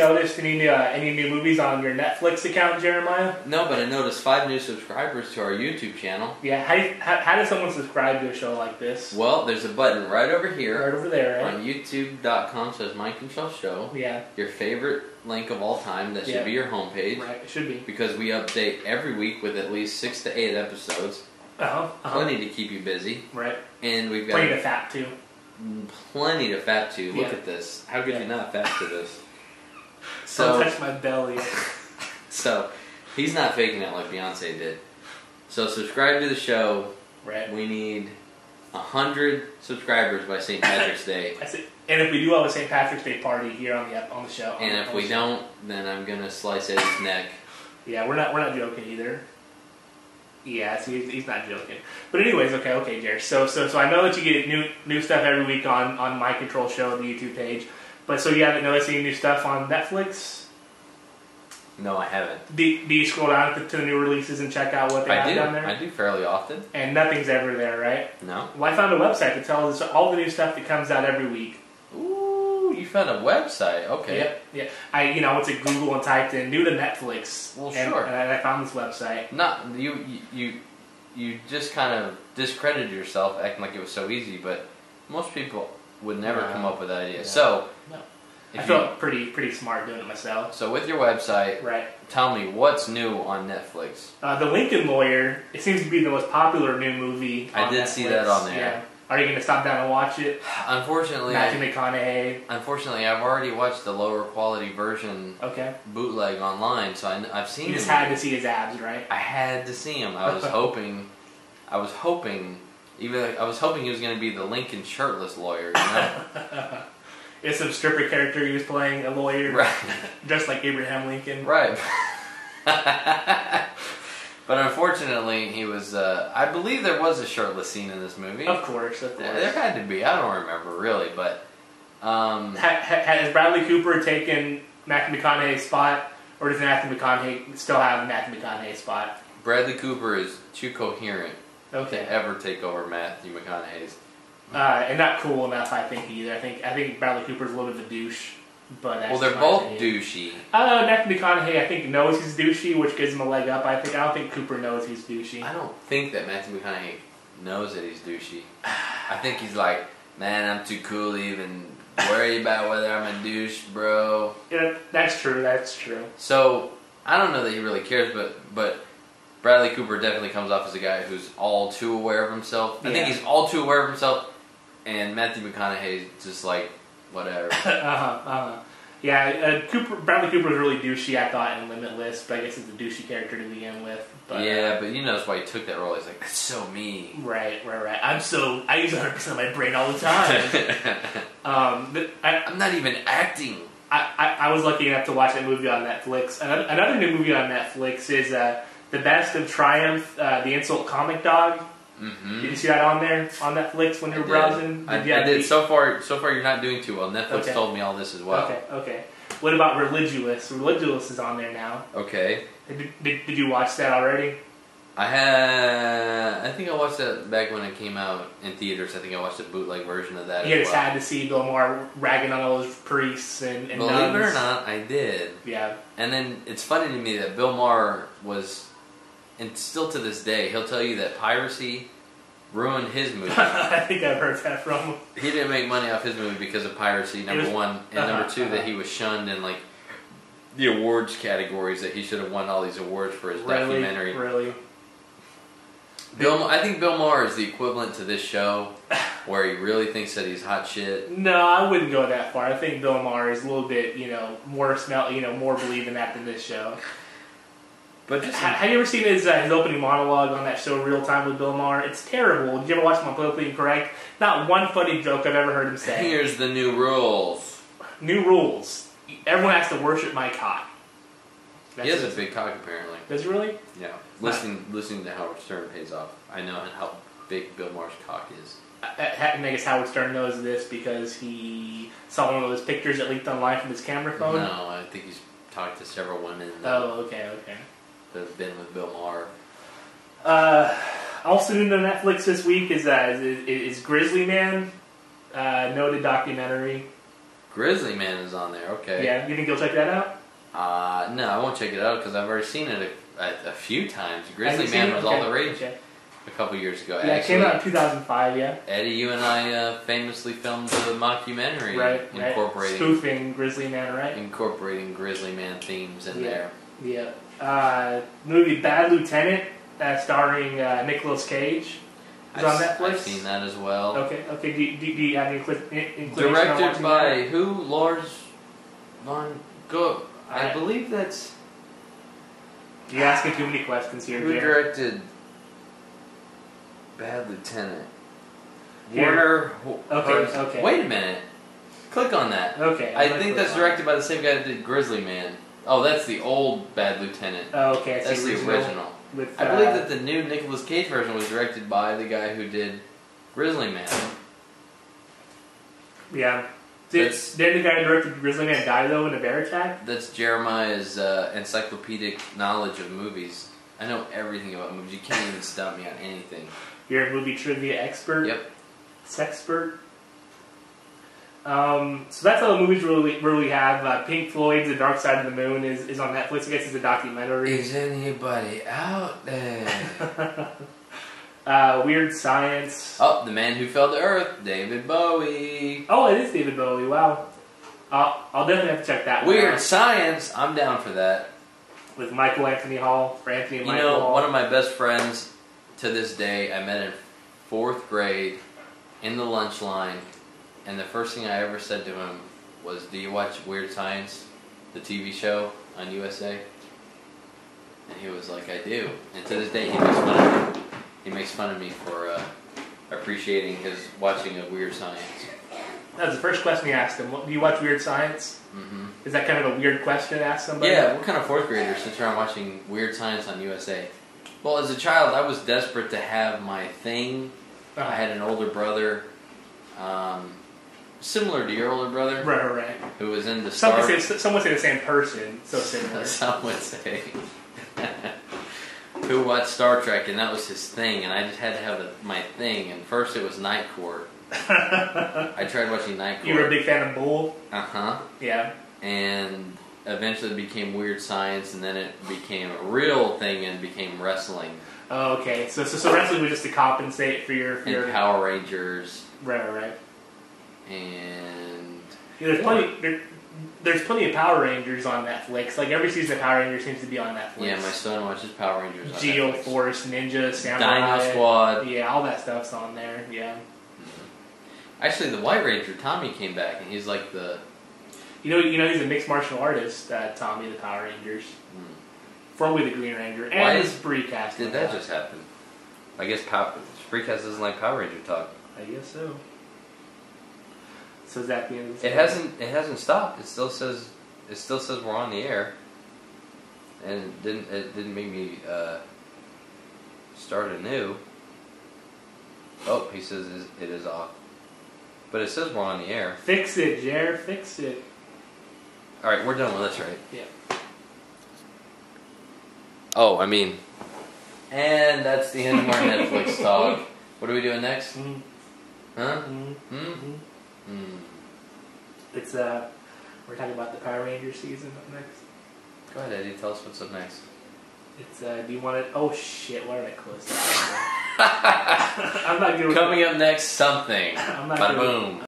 noticed any new movies on your Netflix account, Jeremiah? No, but I noticed 5 new subscribers to our YouTube channel. Yeah, how does someone subscribe to a show like this? Well, there's a button right over here. Right over there, right? On youtube.com/MikeandShell Yeah. Your favorite link of all time. That should be your homepage. Right, it should be. Because we update every week with at least 6 to 8 episodes. Plenty to keep you busy. Right. And we've got... Plenty to fat to. Plenty to fat to. Look at this. How could you not fat to this? So, don't touch my belly. So, he's not faking it like Beyonce did. So, subscribe to the show. Right. We need 100 subscribers by St. Patrick's Day. And if we do have a St. Patrick's Day party here on the show. And if we don't, then I'm going to slice Eddie's neck. Yeah, we're not joking either. Yeah, see, he's not joking. But anyways, okay, Jared. So I know that you get new stuff every week on My Control Show, the YouTube page. But so you haven't noticed any new stuff on Netflix? No, I haven't. Do you scroll down to the new releases and check out what they have down there? I do fairly often. And nothing's ever there, right? No. Well, I found a website that tells us all the new stuff that comes out every week. Ooh, you found a website. Okay. Yeah. I went to Google and typed in new to Netflix. Well, sure. And I found this website. Not you just kind of discredited yourself, acting like it was so easy. But most people would never come up with that idea. No. So, I felt pretty smart doing it myself. So with your website, right? Tell me what's new on Netflix. The Lincoln Lawyer. It seems to be the most popular new movie. I did see that on there. Yeah. Are you going to stop down and watch it? Unfortunately, Matthew McConaughey. Unfortunately, I've already watched the lower quality version. Okay. Bootleg online, so I've seen. You just had to see his abs, right? I had to see him. I was hoping. I was hoping he was going to be the Lincoln shirtless lawyer. You know. It's some stripper character he was playing, a lawyer, right? Just like Abraham Lincoln, right? But unfortunately, he was. I believe there was a shirtless scene in this movie. Of course. There had to be. I don't remember really, but has Bradley Cooper taken Matthew McConaughey's spot, or does Matthew McConaughey still have Matthew McConaughey's spot? Bradley Cooper is too coherent to ever take over Matthew McConaughey's. And not cool enough, I think either. I think Bradley Cooper's a little bit of a douche. But that's they're both douchey. Matthew McConaughey, I think, knows he's douchey, which gives him a leg up. I don't think Cooper knows he's douchey. I don't think that Matthew McConaughey knows that he's douchey. I think he's like, man, I'm too cool to even worry about whether I'm a douche, bro. Yeah, that's true. So I don't know that he really cares, but Bradley Cooper definitely comes off as a guy who's all too aware of himself. I think he's all too aware of himself, and Matthew McConaughey's just like, whatever. Yeah, Bradley Cooper was really douchey, I thought, in Limitless, but I guess it's a douchey character to begin with. But, yeah, but you know that's why he took that role. He's like, that's so me. Right. I use 100% of my brain all the time. But I'm not even acting. I was lucky enough to watch that movie on Netflix. Another new movie on Netflix is The Best of Triumph, The Insult Comic Dog. Mm-hmm. Did you see that on there on Netflix when you were browsing? I did. So far you're not doing too well. Netflix told me all this as well. Okay. What about Religulous? Religulous is on there now. Okay. Did you watch that already? I think I watched that back when it came out in theaters. I think I watched a bootleg version of that. You just had to see Bill Maher ragging on all those priests and believe nuns. it or not, I did. Yeah. And then it's funny to me that Bill Maher was. And still to this day, he'll tell you that piracy ruined his movie. I think I've heard that from him. He didn't make money off his movie because of piracy, number one. And number two, that he was shunned in like the awards categories, that he should have won all these awards for his documentary. Really? I think Bill Maher is the equivalent to this show, where he really thinks that he's hot shit. No, I wouldn't go that far. I think Bill Maher is a little bit, more believing that than this show. But have you ever seen his opening monologue on that show Real Time with Bill Maher? It's terrible. Did you ever watch him on Politically Incorrect? Not one funny joke I've ever heard him say. Here's the new rules. New rules. Everyone has to worship my cock. He has a big cock, apparently. Does he really? Yeah. Listening to Howard Stern pays off. I know how big Bill Maher's cock is. I guess Howard Stern knows this because he saw one of those pictures that leaked online from his camera phone. No, I think he's talked to several women. Oh, okay. That have been with Bill Maher. Also new to Netflix this week is Grizzly Man, noted documentary. Grizzly Man is on there. Okay. Yeah, you think you'll check that out? No, I won't check it out because I've already seen it a few times. Grizzly Man was all the rage a couple years ago. Yeah, Actually, it came out in 2005. Yeah. Eddie, you and I famously filmed a mockumentary incorporating spoofing Grizzly Man, right? Incorporating Grizzly Man themes in there. Yeah. Movie Bad Lieutenant, starring Nicolas Cage. Is on Netflix. I've seen that as well. Okay. Do you have any inclination? Directed by who? Lars von Gogh. I believe that's. You're asking too many questions here, Who directed Bad Lieutenant? Warner. Okay. Wait a minute. Click on that. Okay. I think that's directed by the same guy that did Grizzly Man. Oh, that's the old Bad Lieutenant. Oh, okay. That's the original. I believe that the new Nicolas Cage version was directed by the guy who did Grizzly Man. Yeah. Did the guy who directed Grizzly Man die, though, in a bear attack? That's Jeremiah's encyclopedic knowledge of movies. I know everything about movies. You can't even stump me on anything. You're a movie trivia expert? Yep. Sexpert? So that's all the movies where we have Pink Floyd's The Dark Side of the Moon is on Netflix. I guess it's a documentary. Is anybody out there? Weird Science. Oh, The Man Who Fell to Earth, David Bowie. Oh, it is David Bowie. Wow. I'll definitely have to check that one Weird out. Science. I'm down for that. With Michael Anthony Hall. For Anthony and Michael Hall. One of my best friends to this day, I met in 4th grade in the lunch line. And the first thing I ever said to him was, "Do you watch Weird Science, the TV show on USA?" And he was like, "I do." And to this day, he makes fun of me. He makes fun of me for appreciating his watching of Weird Science. That was the first question he asked him. Do you watch Weird Science? Mm-hmm. Is that kind of a weird question to ask somebody? Yeah, what kind of 4th grader sits around watching Weird Science on USA? Well, as a child, I was desperate to have my thing. I had an older brother. Similar to your older brother, right, who was into Star Wars. Some would say the same person, so similar. Some would say. Who watched Star Trek, and that was his thing, and I just had to have my thing. And first it was Night Court. I tried watching Night Court. You were a big fan of Bull? Uh-huh. Yeah. And eventually it became Weird Science, and then it became a real thing and became wrestling. Oh, okay. So wrestling was just to compensate for your... And Power Rangers. Right. And there's plenty of Power Rangers on Netflix. Like every season of Power Rangers seems to be on Netflix. Yeah, my son watches Power Rangers on Geo Netflix. Force, Ninja, Samurai, Dino Squad. Yeah, all that stuff's on there. Yeah. Actually, the White Ranger Tommy came back, and he's like the. You know he's a mixed martial artist. Tommy the Power Rangers. Formerly the Green Ranger. And Why Spreecast. Did that just happen? I guess Spreecast doesn't like Power Ranger talk. I guess so. So is that the end of the It hasn't stopped. It still says we're on the air. And it didn't make me start anew. Oh, he says it is off. But it says we're on the air. Fix it, Jer. Fix it. All right, we're done with this, right? Yeah. Oh, I mean, and that's the end of our Netflix talk. What are we doing next? Huh? It's we're talking about the Power Rangers season up next. Go ahead, Eddie. Tell us what's up next. It's do you want it? Oh shit! Why did I close that? I'm not good with Coming up next, something. I'm not Bada good boom.